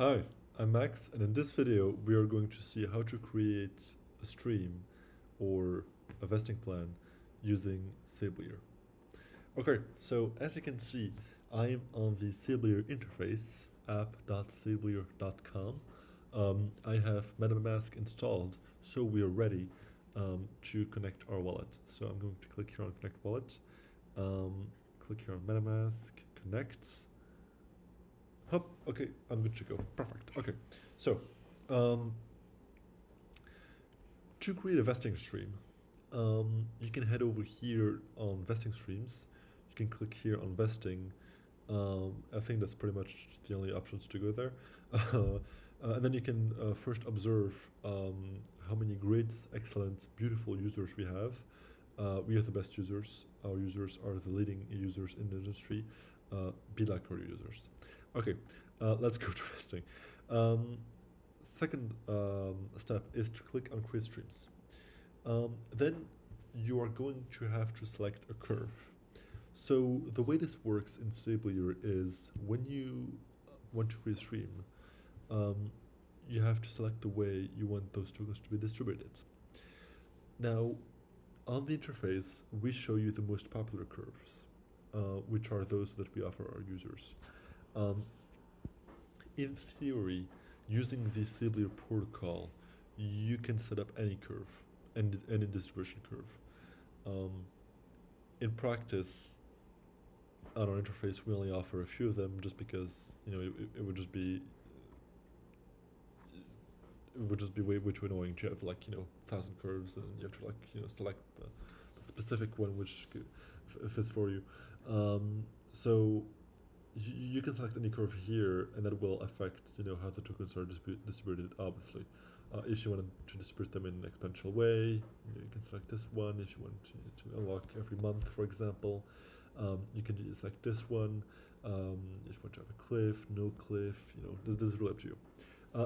Hi, I'm Max, and in this video we are going to see how to create a stream or a vesting plan using Sablier. Okay, so as you can see, I'm on the Sablier interface, app.sablier.com. I have MetaMask installed, so we are ready to connect our wallet. So I'm going to click here on Connect Wallet, click here on MetaMask, Connect. Hop, okay, I'm good to go. Perfect. Okay, so um, to create a vesting stream, you can head over here on vesting streams. You can click here on vesting. I think that's pretty much the only options to go there. And then you can first observe how many great, excellent, beautiful users we have. We have the best users. Our users are the leading users in the industry. Be like our users. Okay, let's go to vesting. Um, Second step is to click on create streams. Then you are going to have to select a curve. So the way this works in Sablier is when you want to create a stream, um, you have to select the way you want those tokens to be distributed. Now, on the interface, we show you the most popular curves, which are those that we offer our users. Um, in theory, using the Sablier protocol, you can set up any curve, any distribution curve. Um, in practice, on our interface, we only offer a few of them just because it would just be way too annoying to have like 1,000 curves and you have to like select the specific one which fits for you. So you can select any curve here, and that will affect how the tokens are distributed. Obviously, if you want to distribute them in an exponential way, you can select this one. If you want to unlock every month, for example, you can select this one. If you want to have a cliff, no cliff, this is really up to you.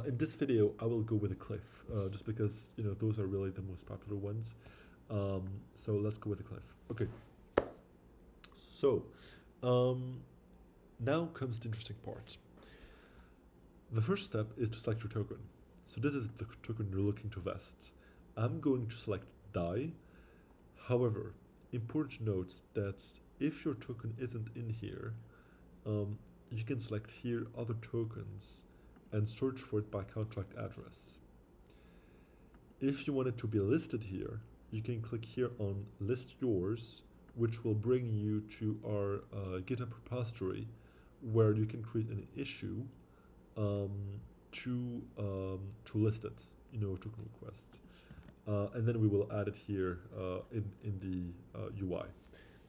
In this video, I will go with a cliff, just because those are really the most popular ones. So let's go with a cliff. Okay. So. Now comes the interesting part. The first step is to select your token. So this is the token you're looking to vest. I'm going to select DAI. However, important to note that if your token isn't in here, you can select here other tokens and search for it by contract address. If you want it to be listed here, you can click here on list yours, which will bring you to our GitHub repository where you can create an issue to list it, token request, and then we will add it here in the UI.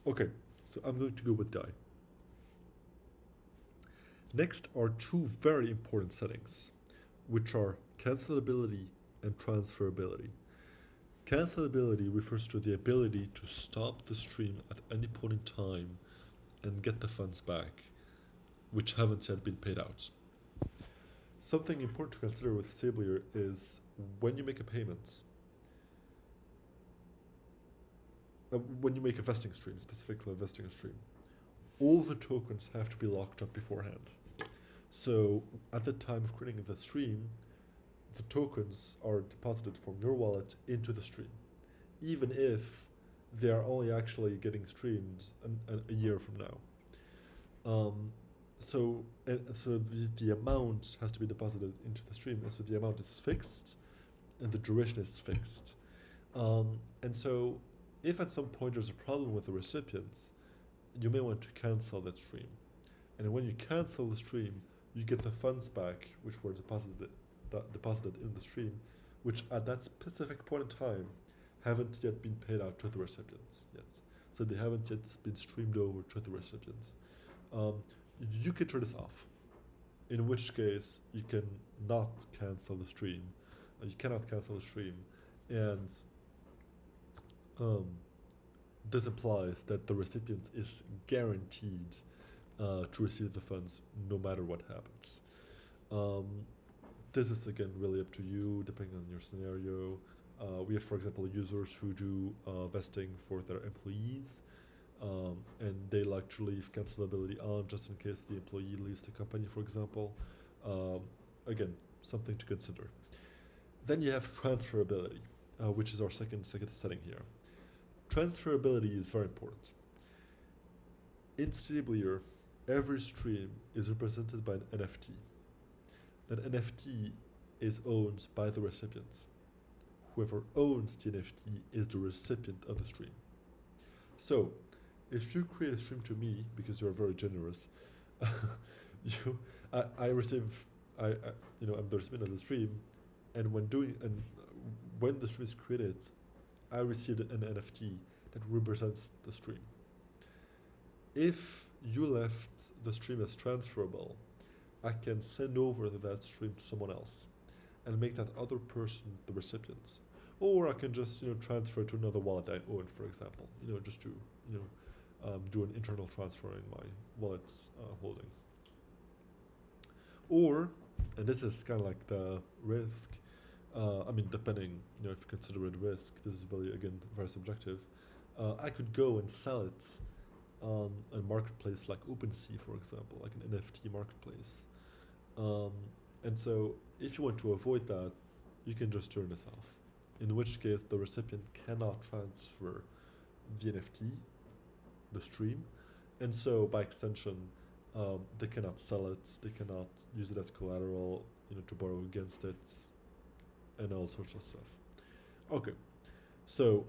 Okay, so I'm going to go with DAI. Next are two very important settings, which are cancelability and transferability. Cancelability refers to the ability to stop the stream at any point in time and get the funds back, which haven't yet been paid out. Something important to consider with Sablier is when you make a payment, when you make a vesting stream, specifically a vesting stream, all the tokens have to be locked up beforehand. So at the time of creating the stream, the tokens are deposited from your wallet into the stream, even if they are only actually getting streamed a year from now. So the amount has to be deposited into the stream, and so the amount is fixed, and the duration is fixed. And so, if at some point there's a problem with the recipients, you may want to cancel that stream. And when you cancel the stream, you get the funds back, which were deposited in the stream, which at that specific point in time haven't yet been paid out to the recipients yet. So they haven't yet been streamed over to the recipients. You can turn this off, in which case you can not cancel the stream. You cannot cancel the stream, and this implies that the recipient is guaranteed to receive the funds no matter what happens. This is again really up to you, depending on your scenario. We have, for example, users who do vesting for their employees, and they like to leave cancelability on just in case the employee leaves the company, for example. again, something to consider. Then you have transferability, which is our second setting here. Transferability is very important. In Sablier, every stream is represented by an NFT. That NFT is owned by the recipient. Whoever owns the NFT is the recipient of the stream. So, if you create a stream to me, because you're very generous, I'm the recipient of the stream, and when the stream is created, I received an NFT that represents the stream. If you left the stream as transferable, I can send over that stream to someone else and make that other person the recipient. Or I can just transfer to another wallet I own, for example, just to do an internal transfer in my wallet's holdings. Or, and this is kind of like the risk, depending, if you consider it risk, this is really, again, very subjective. I could go and sell it on a marketplace like OpenSea, for example, like an NFT marketplace. And so if you want to avoid that, you can just turn this off, in which case the recipient cannot transfer the NFT, the stream, and so by extension, they cannot sell it, they cannot use it as collateral, to borrow against it, and all sorts of stuff. Okay, so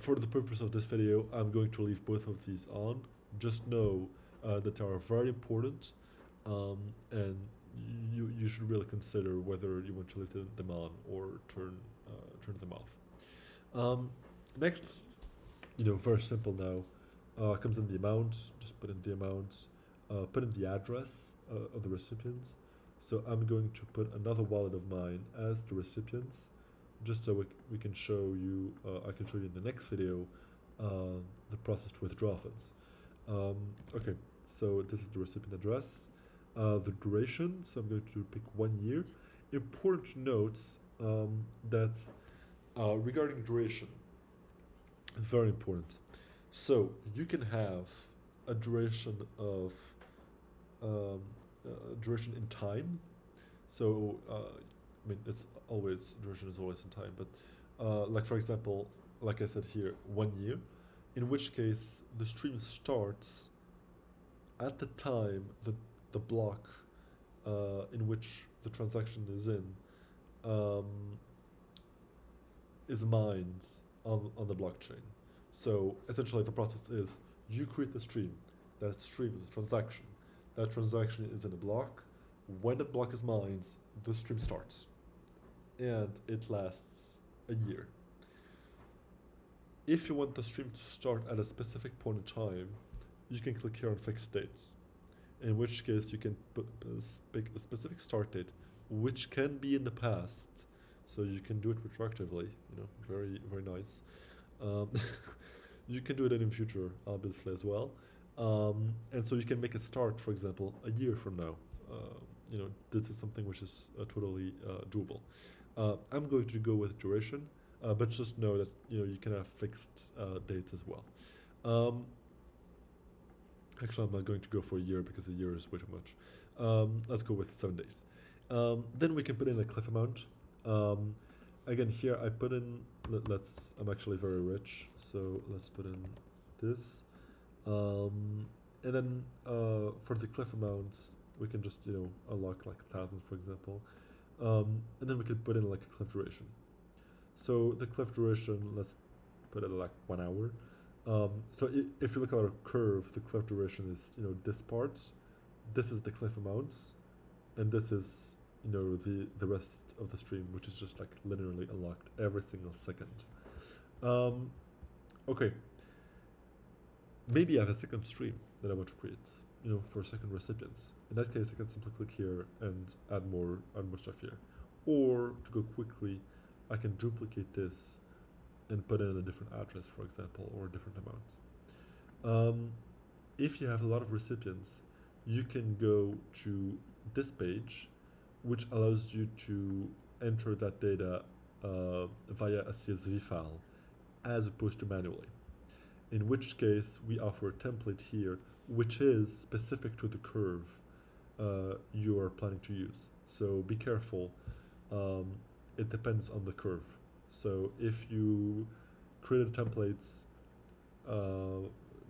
for the purpose of this video, I'm going to leave both of these on. Just know that they are very important, and you should really consider whether you want to leave them on or turn them off. Next, very simple now, comes in the amount. Just put in the amount, put in the address of the recipient. So I'm going to put another wallet of mine as the recipient, just so we can show you, I can show you in the next video, the process to withdraw funds. Okay, so this is the recipient address. The duration, so I'm going to pick 1 year. Important to note that regarding duration, very important. So you can have a duration of duration in time. So it's always, duration is always in time, but like for example, like I said here, 1 year, in which case the stream starts at the time the block in which the transaction is in is mined on the blockchain. So essentially the process is, you create the stream, that stream is a transaction, that transaction is in a block. When the block is mined, the stream starts, and it lasts a year. If you want the stream to start at a specific point in time, you can click here on fixed dates, in which case you can pick a specific start date, which can be in the past, so you can do it retroactively, very, very nice. You can do it in the future, obviously, as well. And so you can make a start, for example, a year from now. This is something which is totally doable. I'm going to go with duration, but just know that you can have fixed dates as well. Actually, I'm not going to go for a year because a year is way too much. Let's go with 7 days. Then we can put in a cliff amount. Again, here I put in, I'm actually very rich, so let's put in this. And then for the cliff amounts, we can just, unlock like 1,000, for example. And then we could put in like a cliff duration. So the cliff duration, let's put it at like 1 hour. So if you look at our curve, the cliff duration is, this part. This is the cliff amount, and this is, the rest of the stream, which is just like linearly unlocked every single second. Okay. Maybe I have a second stream that I want to create, for second recipients. In that case, I can simply click here and add more stuff here. Or to go quickly, I can duplicate this and put in a different address, for example, or a different amount. If you have a lot of recipients, you can go to this page, which allows you to enter that data via a CSV file, as opposed to manually. In which case, we offer a template here, which is specific to the curve you are planning to use. So be careful. It depends on the curve. So if you created templates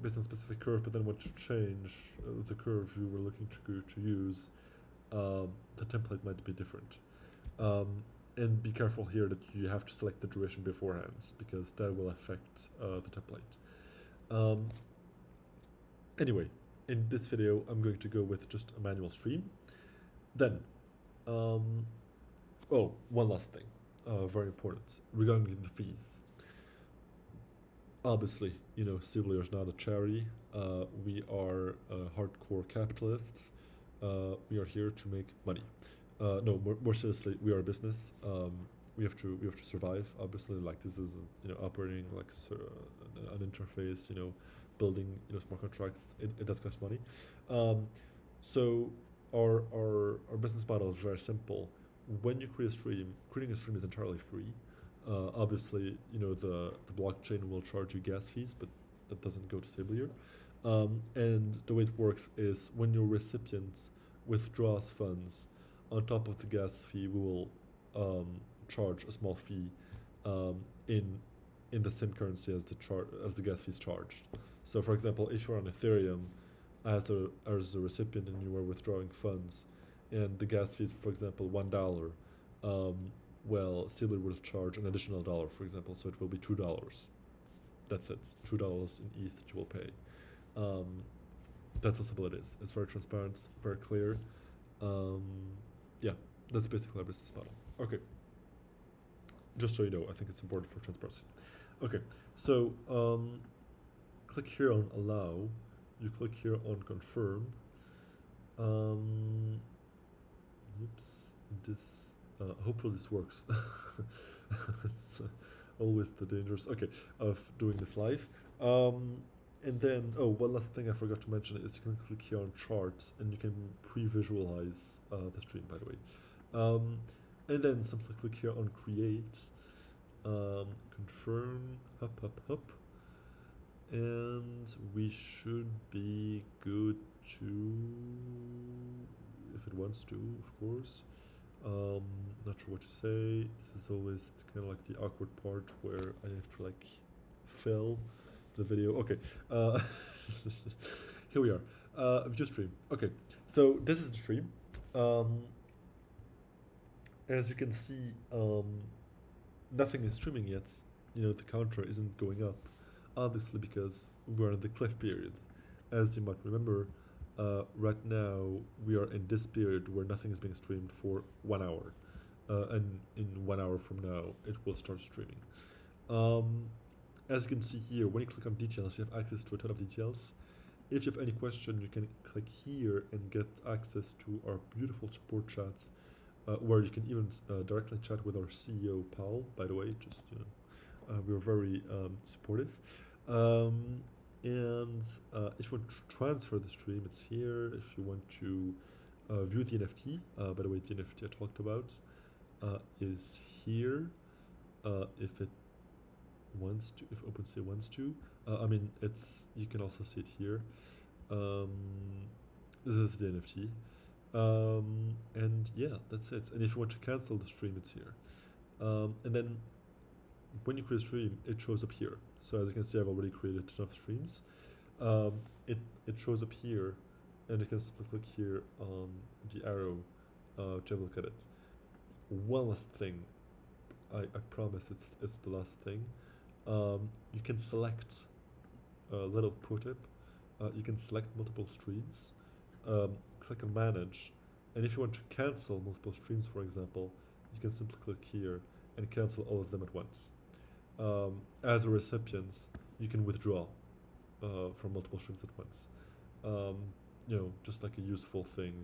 based on a specific curve, but then want to change the curve you were looking to use, the template might be different. And be careful here that you have to select the duration beforehand, because that will affect the template. Anyway, in this video, I'm going to go with just a manual stream. Then, oh, one last thing, very important, regarding the fees. Obviously, you know, Sablier is not a charity. We are hardcore capitalists. We are here to make money. No, more seriously, we are a business. We have to survive. Obviously, like this is operating like an interface. Building smart contracts. It does cost money. So our business model is very simple. When you create a stream, creating a stream is entirely free. Obviously, the blockchain will charge you gas fees, but that doesn't go to Sablier. And the way it works is when your recipient withdraws funds, on top of the gas fee, we will charge a small fee in the same currency as the gas fee is charged. So, for example, if you're on Ethereum as a recipient and you are withdrawing funds, and the gas fee is, for example, $1. Well, Sablier will charge an additional dollar, for example, so it will be $2. That's it, $2 in ETH that you will pay. That's how simple it is. It's very transparent, very clear. Yeah, that's basically our business model. Okay, just so you know, I think it's important for transparency. Okay, so click here on allow. You click here on confirm. Oops, this. Hopefully this works. It's always the dangers, of doing this live. And then, one last thing I forgot to mention is you can click here on charts and you can pre-visualize the stream, by the way. And then simply click here on create, confirm, hop. And we should be good to, if it wants to, of course. Not sure what to say. This is always kind of like the awkward part where I have to like fill the video. Okay, here we are. View stream. Okay, so this is the stream. As you can see, nothing is streaming yet. The counter isn't going up, obviously because we're in the cliff period. As you might remember, right now we are in this period where nothing is being streamed for 1 hour, and in 1 hour from now it will start streaming. As you can see here, when you click on details, you have access to a ton of details. If you have any question, you can click here and get access to our beautiful support chats, where you can even directly chat with our CEO Paul, by the way. Just we're very supportive. And if you want to transfer the stream, it's here. If you want to view the NFT, by the way, the NFT I talked about is here. If it wants to, if OpenSea wants to, you can also see it here. This is the NFT. And yeah, that's it. And if you want to cancel the stream, it's here. And then when you create a stream, it shows up here. So as you can see, I've already created enough streams. It shows up here, and you can simply click here on the arrow to have a look at it. One last thing, I promise it's the last thing. You can select a little pro tip. You can select multiple streams, click on manage, and if you want to cancel multiple streams, for example, you can simply click here and cancel all of them at once. As a recipient, you can withdraw from multiple streams at once. Just like a useful thing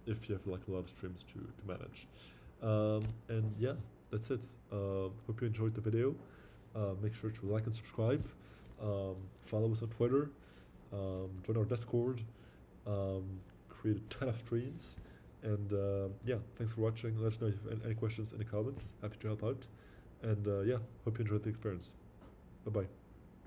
if you have like a lot of streams to manage. And yeah, that's it. Hope you enjoyed the video. Make sure to like and subscribe. Follow us on Twitter. Join our Discord. Create a ton of streams. And yeah, thanks for watching. Let us know if you have any questions in the comments. Happy to help out. And yeah, hope you enjoyed the experience. Bye-bye.